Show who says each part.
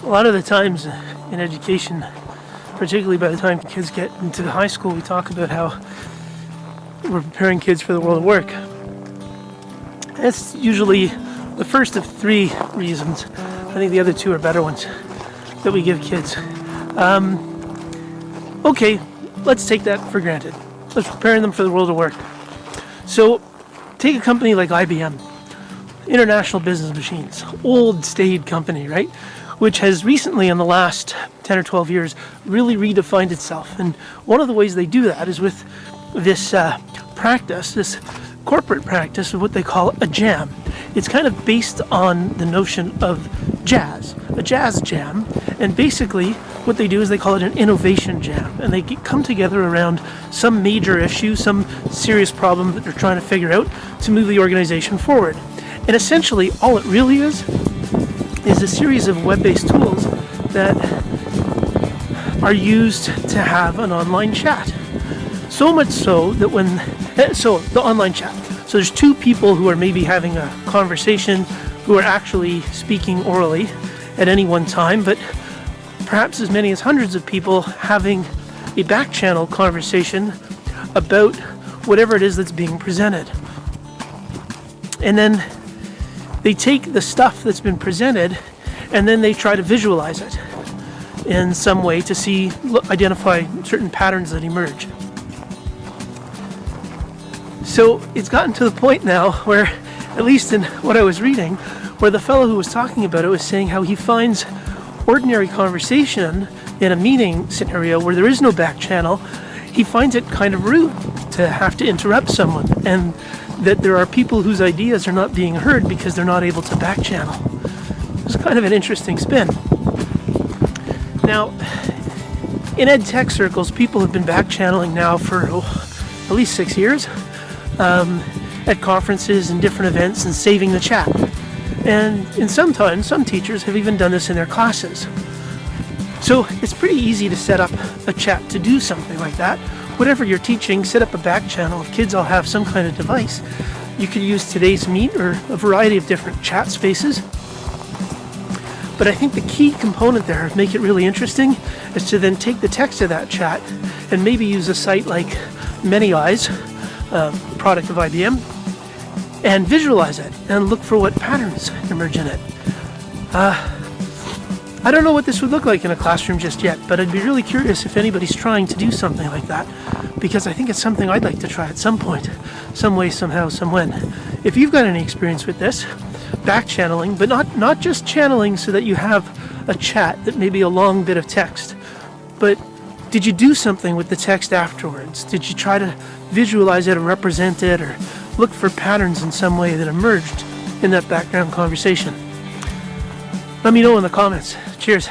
Speaker 1: A lot of the times in education, particularly by the time kids get into high school, we talk about how we're preparing kids for the world of work. That's usually the first of three reasons. I think the other two are better ones that we give kids. Okay, let's take that for granted. Let's prepare them for the world of work. So take a company like IBM, International Business Machines, old staid company, right? Which has recently, in the last 10 or 12 years, really redefined itself. And one of the ways they do that is with this practice, this corporate practice of what they call a jam. It's kind of based on the notion of jazz, a jazz jam. And basically what they do is they call it an innovation jam. And they come together around some major issue, some serious problem that they're trying to figure out to move the organization forward. And essentially all it really is a series of web-based tools that are used to have an online chat. So much so that the online chat. So there's two people who are maybe having a conversation who are actually speaking orally at any one time, but perhaps as many as hundreds of people having a back-channel conversation about whatever it is that's being presented. And then they take the stuff that's been presented and then they try to visualize it in some way to identify certain patterns that emerge. So it's gotten to the point now where, at least in what I was reading, where the fellow who was talking about it was saying how he finds ordinary conversation in a meeting scenario where there is no back channel, he finds it kind of rude to have to interrupt someone, and that there are people whose ideas are not being heard because they're not able to back channel. It's kind of an interesting spin. Now, in ed tech circles, people have been back channeling now for at least 6 years at conferences and different events and saving the chat. And sometimes some teachers have even done this in their classes. So it's pretty easy to set up a chat to do something like that. Whatever you're teaching, set up a back channel. If kids all have some kind of device, you could use today's Meet or a variety of different chat spaces. But I think the key component there, to make it really interesting, is to then take the text of that chat and maybe use a site like Many Eyes, product of IBM, and visualize it and look for what patterns emerge in it. I don't know what this would look like in a classroom just yet, but I'd be really curious if anybody's trying to do something like that, because I think it's something I'd like to try at some point, some way, somehow, somewhen. If you've got any experience with this, back channeling, but not just channeling so that you have a chat that may be a long bit of text, but did you do something with the text afterwards? Did you try to visualize it or represent it or look for patterns in some way that emerged in that background conversation? Let me know in the comments. Cheers.